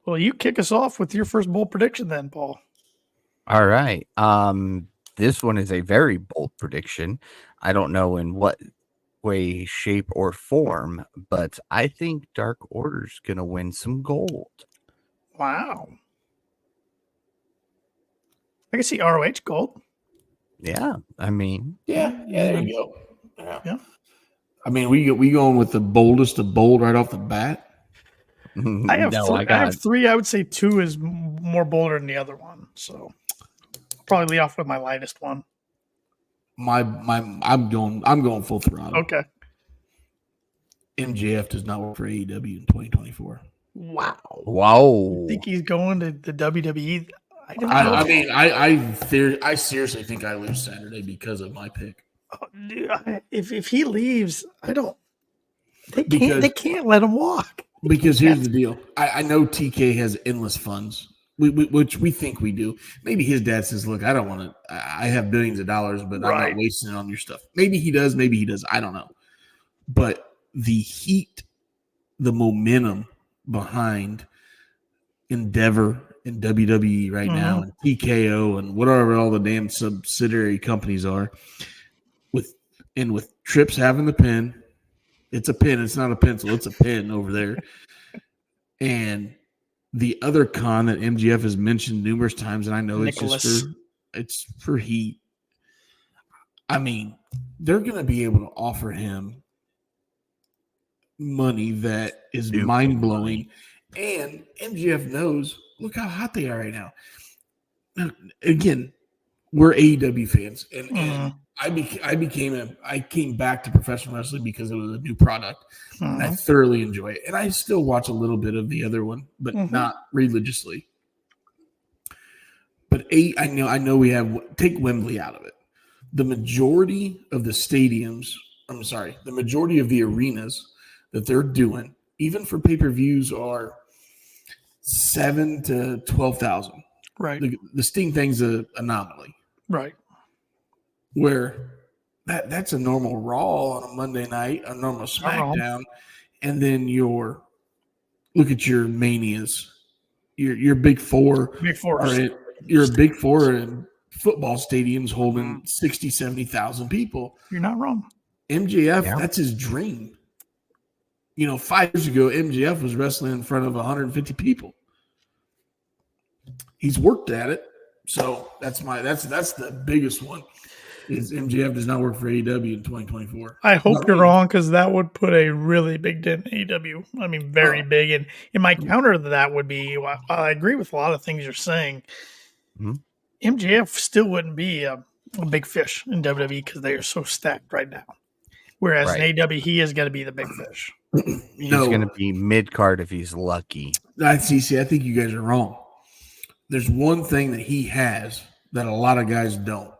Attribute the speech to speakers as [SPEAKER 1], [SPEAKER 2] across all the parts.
[SPEAKER 1] Well, you kick us off with your first bold prediction then, Paul.
[SPEAKER 2] All right. This one is a very bold prediction. I don't know in what way, shape, or form, but I think Dark Order's gonna win some gold.
[SPEAKER 1] Wow. I can see ROH gold.
[SPEAKER 2] Yeah, I mean,
[SPEAKER 3] Yeah, there you go.
[SPEAKER 1] Yeah.
[SPEAKER 3] I mean, we going with the boldest of bold right off the bat.
[SPEAKER 1] I have
[SPEAKER 2] no,
[SPEAKER 1] I have three. I would say two is more bolder than the other one. So probably lead off with my lightest one.
[SPEAKER 3] I'm going full throttle.
[SPEAKER 1] Okay.
[SPEAKER 3] MJF does not work for AEW in 2024.
[SPEAKER 1] Wow.
[SPEAKER 2] Wow.
[SPEAKER 1] I think he's going to the WWE. I don't know.
[SPEAKER 3] I mean, I seriously think I lose Saturday because of my pick.
[SPEAKER 1] If he leaves, I don't. They can't let him walk.
[SPEAKER 3] Because here's the deal. I know TK has endless funds, which we think we do. Maybe his dad says, look, I don't want to. I have billions of dollars, but I'm not wasting it on your stuff. Maybe he does. Maybe he does. I don't know. But the heat, the momentum behind Endeavor and WWE right now and TKO and whatever all the damn subsidiary companies are, with Trips having the pen. It's a pen. It's not a pencil. It's a pen over there. And the other con that MGF has mentioned numerous times, and I know it's for heat. I mean, they're going to be able to offer him money that is mind-blowing. And MGF knows, look how hot they are right now. Now, again, we're AEW fans. And I came back to professional wrestling because it was a new product. And I thoroughly enjoy it. And I still watch a little bit of the other one, but not religiously. But I know we have, take Wembley out of it. The majority of the stadiums, the majority of the arenas that they're doing, even for pay-per-views, are 7,000 to 12,000.
[SPEAKER 1] Right.
[SPEAKER 3] The Sting thing's an anomaly.
[SPEAKER 1] Right.
[SPEAKER 3] Where that's a normal Raw on a Monday night, a normal SmackDown, and then look at your Manias, your Big Four. You're a Big Four in football stadiums holding 60, 70,000 people.
[SPEAKER 1] You're not wrong.
[SPEAKER 3] MJF, that's his dream. 5 years ago, MJF was wrestling in front of 150 people. He's worked at it, so that's the biggest one. Is MJF does not work for AEW in 2024.
[SPEAKER 1] I hope you're wrong, because that would put a really big dent in AEW. I mean, very big. And my counter to that would be, I agree with a lot of things you're saying. MJF still wouldn't be a big fish in WWE because they are so stacked right now. Whereas in AEW, he is going to be the big fish.
[SPEAKER 2] He's going to be mid-card if he's lucky.
[SPEAKER 3] I think you guys are wrong. There's one thing that he has that a lot of guys don't.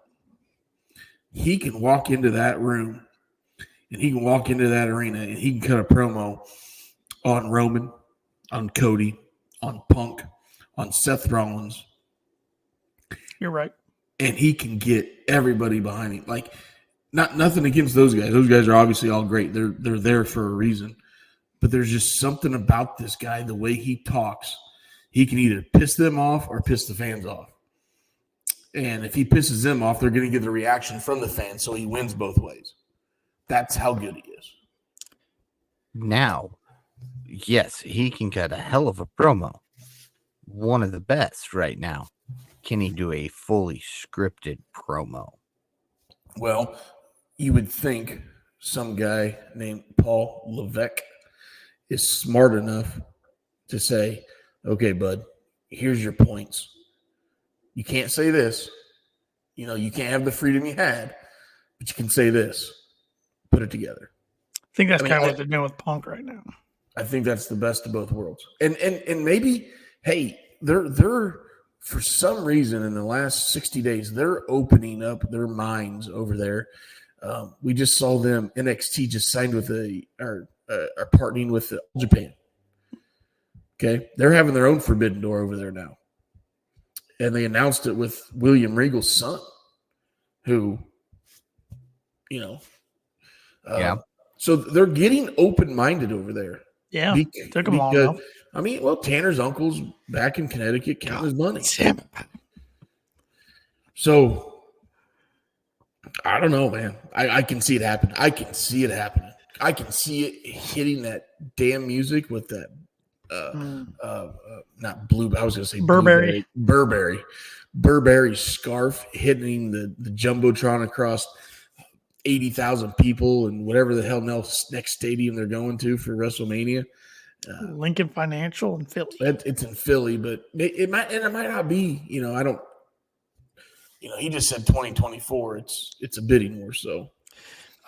[SPEAKER 3] He can walk into that room and he can walk into that arena and he can cut a promo on Roman, on Cody, on Punk, on Seth Rollins.
[SPEAKER 1] You're right.
[SPEAKER 3] And he can get everybody behind him. Like, nothing against those guys. Those guys are obviously all great. They're there for a reason. But there's just something about this guy, the way he talks. He can either piss them off or piss the fans off. And if he pisses them off, they're going to get the reaction from the fans, so he wins both ways. That's how good he is.
[SPEAKER 2] Now, yes, he can cut a hell of a promo. One of the best right now. Can he do a fully scripted promo?
[SPEAKER 3] Well, you would think some guy named Paul Levesque is smart enough to say, okay, bud, here's your points. You can't say this. You can't have the freedom you had, but you can say this. Put it together.
[SPEAKER 1] I think that's kind of what they're doing with Punk right now.
[SPEAKER 3] I think that's the best of both worlds. And maybe, hey, they're for some reason in the last 60 days, they're opening up their minds over there. We just saw them, NXT just signed with are partnering with Japan. Okay. They're having their own Forbidden Door over there now. And they announced it with William Regal's son, who, So they're getting open-minded over there.
[SPEAKER 1] Yeah, took him long enough.
[SPEAKER 3] I mean, well, Tanner's uncle's back in Connecticut counting his money. So I don't know, man. I can see it happen. I can see it happening. I can see it hitting that damn music with that not blue. I was going to say Burberry scarf hitting the jumbotron across 80,000 people and whatever the hell next stadium they're going to for WrestleMania.
[SPEAKER 1] Lincoln Financial in Philly.
[SPEAKER 3] It's in Philly, but it might not be. I don't. He just said 2024. It's a bidding war, so.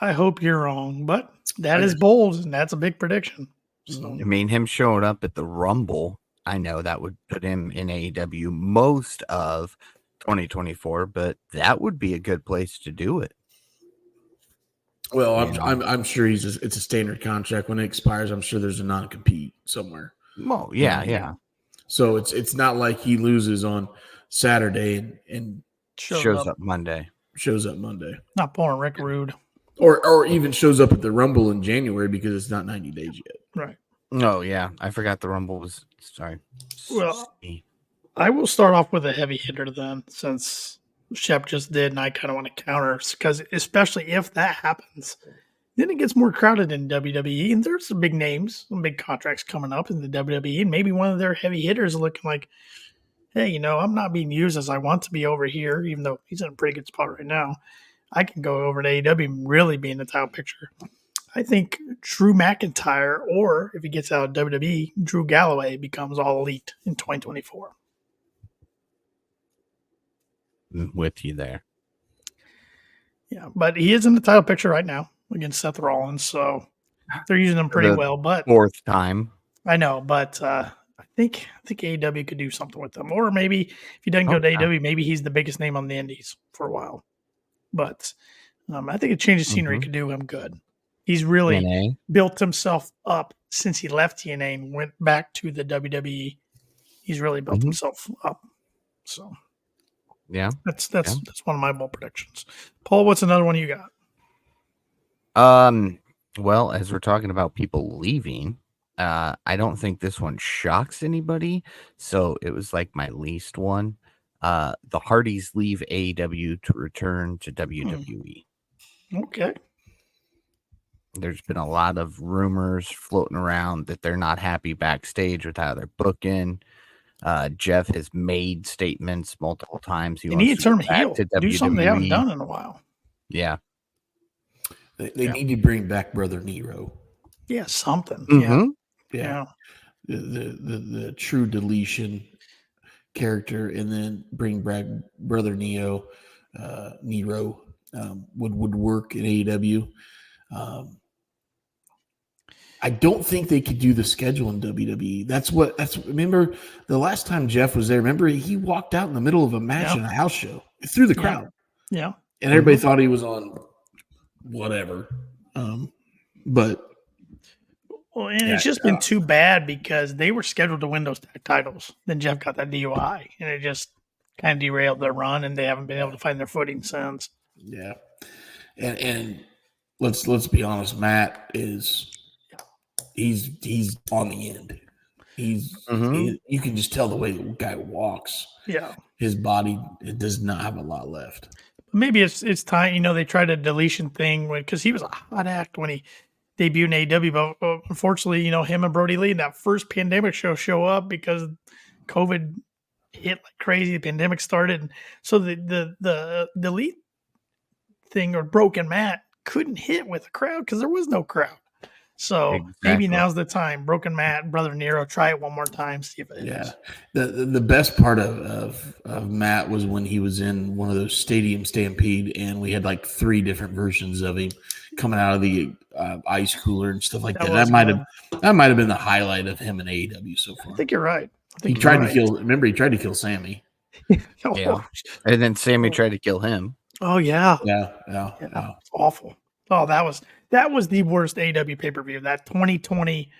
[SPEAKER 1] I hope you're wrong, but that is bold, and that's a big prediction. So.
[SPEAKER 2] I mean, him showing up at the Rumble, I know that would put him in AEW most of 2024, but that would be a good place to do it.
[SPEAKER 3] Well, I'm sure it's a standard contract. When it expires, I'm sure there's a non-compete somewhere.
[SPEAKER 2] Well, yeah.
[SPEAKER 3] So it's not like he loses on Saturday and
[SPEAKER 2] shows up Monday.
[SPEAKER 1] Not pulling Rick Rude.
[SPEAKER 3] Or even shows up at the Rumble in January because it's not 90 days yet.
[SPEAKER 1] Right.
[SPEAKER 2] Oh, yeah. I forgot the Rumble was – sorry.
[SPEAKER 1] Well, I will start off with a heavy hitter then, since Shep just did, and I kind of want to counter, because especially if that happens, then it gets more crowded in WWE, and there's some big names, some big contracts coming up in the WWE, and maybe one of their heavy hitters looking like, hey, I'm not being used as I want to be over here, even though he's in a pretty good spot right now. I can go over to AEW and really be in the title picture. I think Drew McIntyre, or if he gets out of WWE, Drew Galloway becomes All Elite in 2024.
[SPEAKER 2] With you there.
[SPEAKER 1] Yeah, but he is in the title picture right now against Seth Rollins, so they're using him pretty well. But
[SPEAKER 2] fourth time.
[SPEAKER 1] I know, but I think AEW could do something with him. Or maybe if he doesn't go to AEW, maybe he's the biggest name on the indies for a while. But I think a change of scenery could do him good. He's really built himself up since he left TNA and went back to the WWE. He's really built himself up. So,
[SPEAKER 2] yeah,
[SPEAKER 1] that's one of my bold predictions. Paul, what's another one you got?
[SPEAKER 2] Well, as we're talking about people leaving, I don't think this one shocks anybody. So it was like my least one. The Hardys leave AEW to return to WWE.
[SPEAKER 1] Okay.
[SPEAKER 2] There's been a lot of rumors floating around that they're not happy backstage with how they're booking. Jeff has made statements multiple times.
[SPEAKER 1] They need to turn heel. Do something they haven't done in a while.
[SPEAKER 2] Yeah.
[SPEAKER 3] They need to bring back Brother Nero.
[SPEAKER 1] Yeah, something.
[SPEAKER 3] Yeah. The true deletion character, and then bring back Brother Nero would work in AEW. I don't think they could do the schedule in WWE. Remember the last time Jeff was there, remember he walked out in the middle of a match in a house show through the crowd.
[SPEAKER 1] Yeah.
[SPEAKER 3] And everybody thought he was on whatever. But
[SPEAKER 1] it's just been too bad because they were scheduled to win those tag titles. Then Jeff got that DUI, and it just kind of derailed their run, and they haven't been able to find their footing since.
[SPEAKER 3] Yeah, and let's be honest, Matt is he's on the end. You can just tell the way the guy walks.
[SPEAKER 1] Yeah,
[SPEAKER 3] his body does not have a lot left.
[SPEAKER 1] Maybe it's time. They tried a deletion thing because he was a hot act when he debuted in AEW, but unfortunately, him and Brody Lee in that first pandemic show up because COVID hit like crazy. The pandemic started, and so the delete thing or broken Matt couldn't hit with a crowd because there was no crowd. So maybe now's the time. Broken Matt, Brother Nero, try it one more time, see if it hits.
[SPEAKER 3] The best part of Matt was when he was in one of those Stadium Stampede, and we had like 3 different versions of him coming out of the ice cooler and stuff like that. That might have been the highlight of him in AEW so far.
[SPEAKER 1] I think you're right.
[SPEAKER 3] He tried to kill Sammy.
[SPEAKER 2] Yeah. And then Sammy tried to kill him.
[SPEAKER 1] Oh yeah.
[SPEAKER 3] Yeah.
[SPEAKER 1] It's awful. Oh, that was the worst AEW pay-per-view. That 2020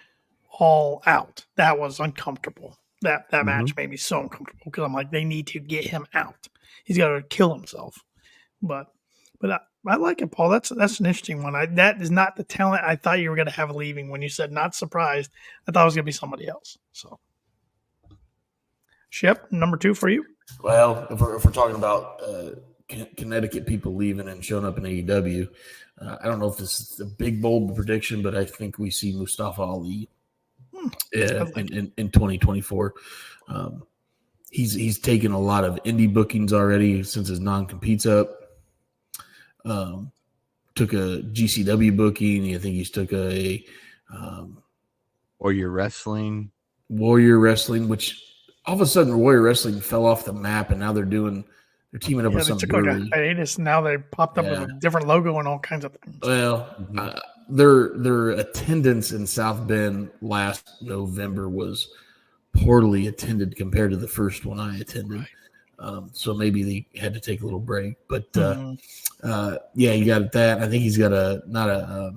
[SPEAKER 1] All Out. That was uncomfortable. That match made me so uncomfortable because I'm like, they need to get him out. He's got to kill himself. But I like it, Paul. That's an interesting one. That is not the talent I thought you were going to have leaving. When you said not surprised, I thought it was going to be somebody else. So, Shep, number 2 for you.
[SPEAKER 3] Well, if we're talking about Connecticut people leaving and showing up in AEW, I don't know if this is a big bold prediction, but I think we see Mustafa Ali in 2024. He's taken a lot of indie bookings already since his non-compete's up. Took a GCW booking. I think he's took a
[SPEAKER 2] Warrior Wrestling,
[SPEAKER 3] which all of a sudden Warrior Wrestling fell off the map, and now they're teaming up with some
[SPEAKER 1] took
[SPEAKER 3] brewery.
[SPEAKER 1] like a hiatus. Now they popped up with a different logo and all kinds of things.
[SPEAKER 3] Well, their attendance in South Bend last November was poorly attended compared to the first one I attended. Right. So maybe they had to take a little break. But you got that. I think he's got a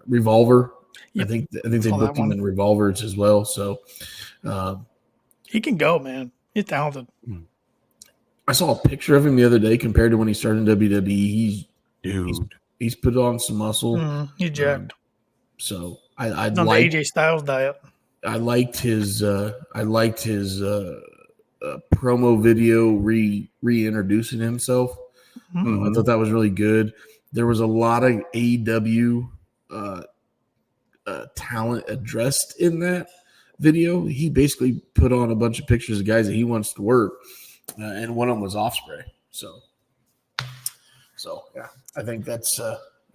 [SPEAKER 3] Revolver. Yep. I think they booked him in Revolvers as well. So
[SPEAKER 1] he can go, man. He's talented.
[SPEAKER 3] I saw a picture of him the other day compared to when he started in WWE. He's put on some muscle.
[SPEAKER 1] He's jacked.
[SPEAKER 3] So I
[SPEAKER 1] on
[SPEAKER 3] like
[SPEAKER 1] the AJ Styles diet.
[SPEAKER 3] I liked his promo video reintroducing himself. I thought that was really good. There was a lot of AEW talent addressed in that video. He basically put on a bunch of pictures of guys that he wants to work, and one of them was Ospreay. So yeah, I think I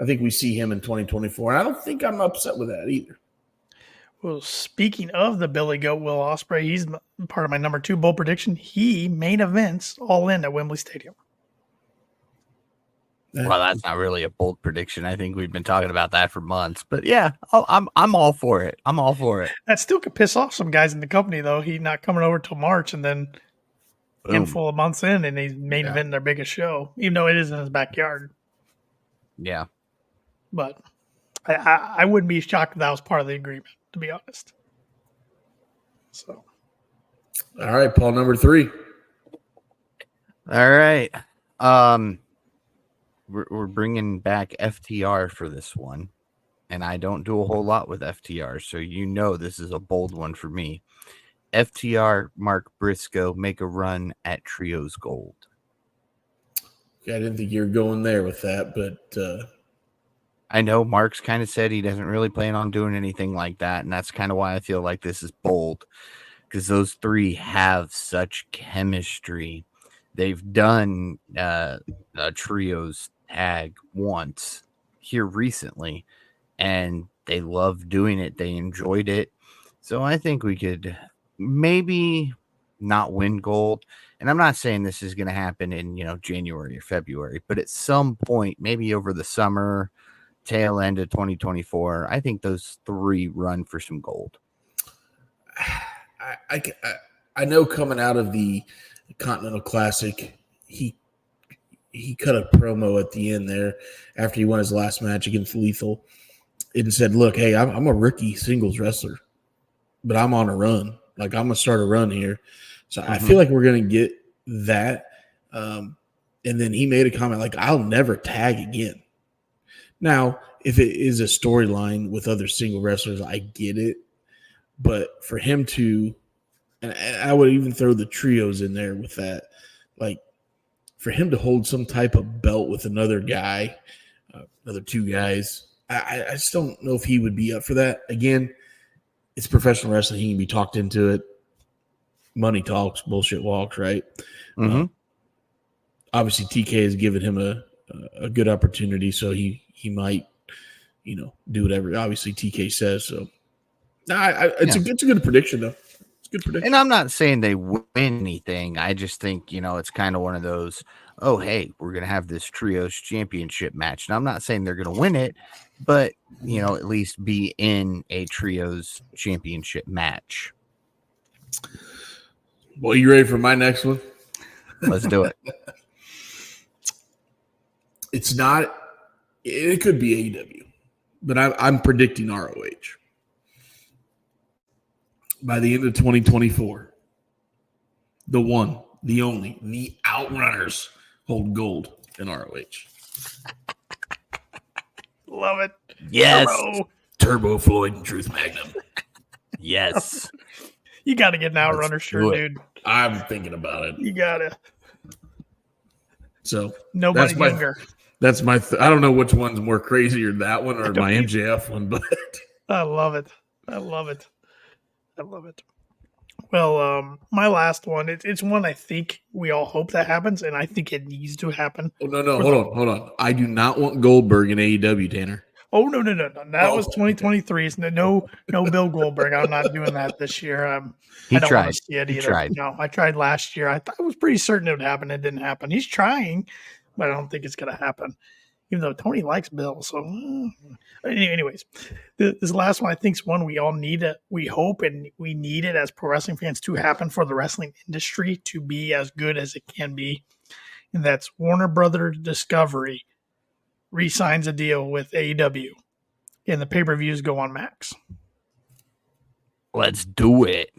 [SPEAKER 3] think we see him in 2024. And I don't think I'm upset with that either.
[SPEAKER 1] Well, speaking of the Billy Goat Will Ospreay, he's part of my number 2 bold prediction. He main events All In at Wembley Stadium.
[SPEAKER 2] Well, that's not really a bold prediction. I think we've been talking about that for months. But yeah, I'm all for it. I'm all for it.
[SPEAKER 1] That still could piss off some guys in the company, though. He's not coming over till March, and then handful of months in, and he's main eventing their biggest show, even though it is in his backyard.
[SPEAKER 2] Yeah.
[SPEAKER 1] But I wouldn't be shocked if that was part of the agreement, to be honest. So,
[SPEAKER 3] all right, Paul, number 3.
[SPEAKER 2] All right. We're bringing back FTR for this one, and I don't do a whole lot with FTR, so this is a bold one for me. FTR, Mark Briscoe make a run at Trios Gold.
[SPEAKER 3] Yeah, I didn't think you were going there with that, but
[SPEAKER 2] I know Mark's kind of said he doesn't really plan on doing anything like that, and that's kind of why I feel like this is bold, because those 3 have such chemistry. They've done a trios tag once here recently, and they love doing it. They enjoyed it. So I think we could maybe not win gold. And I'm not saying this is going to happen in, January or February, but at some point, maybe over the summer, tail end of 2024, I think those 3 run for some gold.
[SPEAKER 3] I know coming out of the Continental Classic, he cut a promo at the end there after he won his last match against Lethal and said, look, hey, I'm a rookie singles wrestler, but I'm on a run. Like, I'm going to start a run here. So I feel like we're going to get that. And then he made a comment like, I'll never tag again. Now, if it is a storyline with other single wrestlers, I get it. But for him to, and I would even throw the trios in there with that, like, for him to hold some type of belt with another guy, another 2 guys, I just don't know if he would be up for that. Again, it's professional wrestling. He can be talked into it. Money talks, bullshit walks, right? Obviously, TK has given him a good opportunity, so he might, do whatever. Obviously, TK says so. It's a good prediction, though. Good prediction.
[SPEAKER 2] And I'm not saying they win anything. I just think, it's kind of one of those, oh, hey, we're going to have this trios championship match. And I'm not saying they're going to win it, but, at least be in a trios championship match.
[SPEAKER 3] Well, you ready for my next one?
[SPEAKER 2] Let's do it.
[SPEAKER 3] It's not, it could be AEW, but I'm predicting ROH. By the end of 2024, the one, the only, the Outrunners hold gold in ROH.
[SPEAKER 1] Love it.
[SPEAKER 2] Yes.
[SPEAKER 3] Turbo Floyd and Truth Magnum.
[SPEAKER 2] Yes.
[SPEAKER 1] You got to get an Outrunner
[SPEAKER 2] Let's
[SPEAKER 1] shirt,
[SPEAKER 2] do it.
[SPEAKER 1] dude.
[SPEAKER 3] I'm thinking about it.
[SPEAKER 1] You got to.
[SPEAKER 3] So
[SPEAKER 1] Nobody's younger.
[SPEAKER 3] That's my. I don't know which one's more crazier, that one or my MJF one, but
[SPEAKER 1] I love it. I love it. I love it. Well, my last one. It's one I think we all hope that happens, and I think it needs to happen.
[SPEAKER 3] oh no, hold on. I do not want Goldberg in AEW, Tanner.
[SPEAKER 1] Oh no! That was 2023. No Bill Goldberg. I'm not doing that this year. I don't want to see it either. No, I tried last year. I was pretty certain it would happen. It didn't happen. He's trying, but I don't think it's going to happen. Even though Tony likes Bill, so anyways, this last one I think is one we all need. We hope and we need it as pro wrestling fans to happen for the wrestling industry to be as good as it can be, and that's Warner Brothers Discovery re-signs a deal with AEW, and the pay-per-views go on Max.
[SPEAKER 2] Let's do it.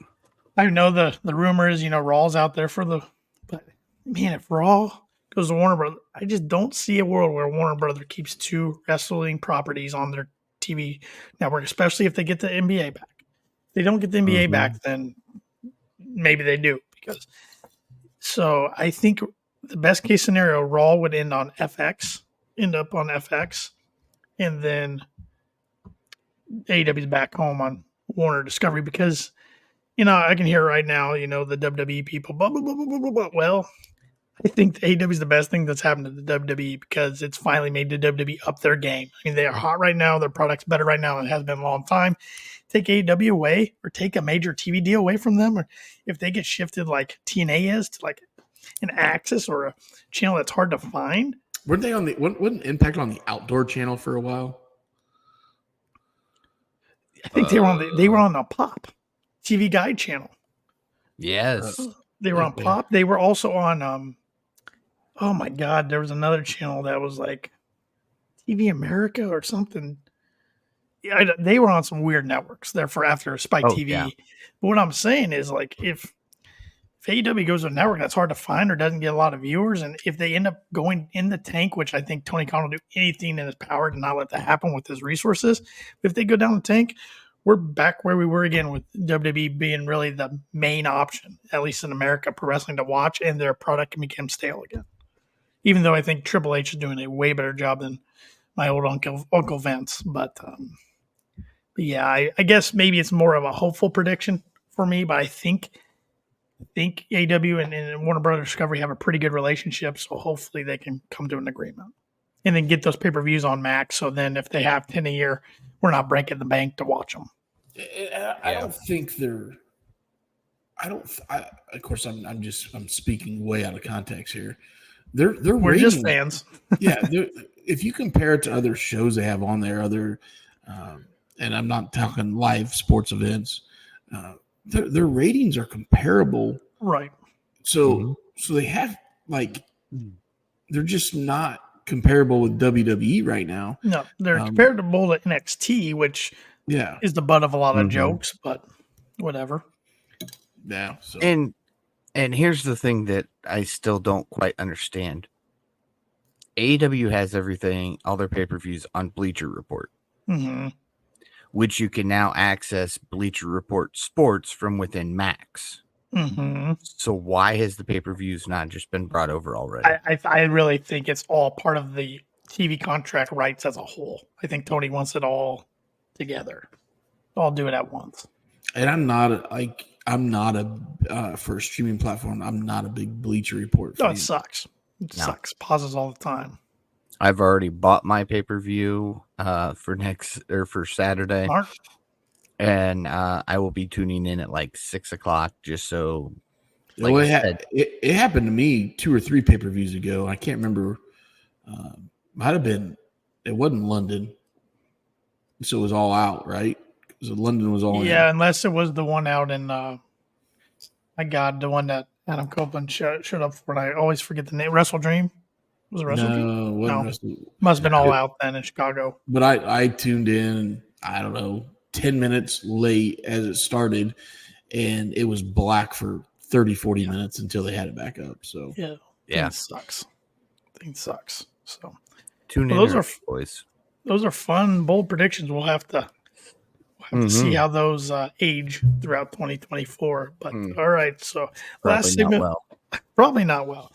[SPEAKER 1] I know the rumor is, Raw's out there but man, if Raw goes to Warner Brothers, I just don't see a world where Warner Brothers keeps two wrestling properties on their TV network, especially if they get the NBA back. If they don't get the NBA back, then maybe they do. So I think the best case scenario, Raw would end up on FX, and then AEW's back home on Warner Discovery because, I can hear right now, the WWE people, blah, blah, blah, blah, blah, blah. Well, I think AEW is the best thing that's happened to the WWE because it's finally made the WWE up their game. I mean, they are hot right now. Their product's better right now than it has been a long time. Take AEW away or take a major TV deal away from them, or if they get shifted like TNA is to like an Axis or a channel that's hard to find.
[SPEAKER 3] Weren't they wasn't Impact on the Outdoor channel for a while?
[SPEAKER 1] I think they were on a Pop TV Guide channel.
[SPEAKER 2] Yes.
[SPEAKER 1] They were on Pop. They were also on oh my God, there was another channel that was like TV America or something. Yeah, they were on some weird networks there for after Spike TV. Yeah. But what I'm saying is, like, if AEW goes to a network that's hard to find or doesn't get a lot of viewers, and if they end up going in the tank, which I think Tony Khan will do anything in his power to not let that happen with his resources, if they go down the tank, we're back where we were again with WWE being really the main option, at least in America, pro wrestling to watch, and their product can become stale again. Even though I think Triple H is doing a way better job than my old Uncle Vince. But yeah, I guess maybe it's more of a hopeful prediction for me, but I think AEW and Warner Brothers Discovery have a pretty good relationship, so hopefully they can come to an agreement. And then get those pay-per-views on Max, so then if they have 10 a year, we're not breaking the bank to watch them.
[SPEAKER 3] I don't think they're – of course, I'm speaking way out of context here. We're ratings,
[SPEAKER 1] just fans.
[SPEAKER 3] Yeah, if you compare it to other shows they have on there, and I'm not talking live sports events, their ratings are comparable,
[SPEAKER 1] right?
[SPEAKER 3] So they have they're just not comparable with WWE right now.
[SPEAKER 1] No, they're comparable to NXT, which is the butt of a lot of jokes, but whatever.
[SPEAKER 3] Yeah. So.
[SPEAKER 2] And here's the thing that I still don't quite understand. AEW has everything, all their pay-per-views on Bleacher Report, which you can now access Bleacher Report Sports from within Max. So why has the pay-per-views not just been brought over already?
[SPEAKER 1] I really think it's all part of the TV contract rights as a whole. I think Tony wants it all together. I'll do it at once.
[SPEAKER 3] And I'm not for a streaming platform. I'm not a big Bleacher Report fan.
[SPEAKER 1] Oh, it sucks. It sucks. Pauses all the time.
[SPEAKER 2] I've already bought my pay-per-view for Saturday.
[SPEAKER 1] Smart.
[SPEAKER 2] And I will be tuning in at 6:00 just so.
[SPEAKER 3] It happened to me 2 or 3 pay-per-views ago. I can't remember. Might have been. It wasn't London, so it was All Out, right? So London was all in.
[SPEAKER 1] Unless it was the one out in. My God, the one that Adam Copeland showed up for, and I always forget the name. Wrestle Dream. Was it Wrestle Dream? No, must have been All Out then in Chicago.
[SPEAKER 3] But I tuned in. I don't know. 10 minutes late as it started, and it was black for 30-40 minutes until they had it back up. So
[SPEAKER 1] yeah. Thing sucks. So
[SPEAKER 2] Tune
[SPEAKER 1] Well,
[SPEAKER 2] in, boys.
[SPEAKER 1] Those are fun, bold predictions. We'll have to see how those age throughout 2024. But all right, so
[SPEAKER 2] Probably not well.
[SPEAKER 1] Probably not well.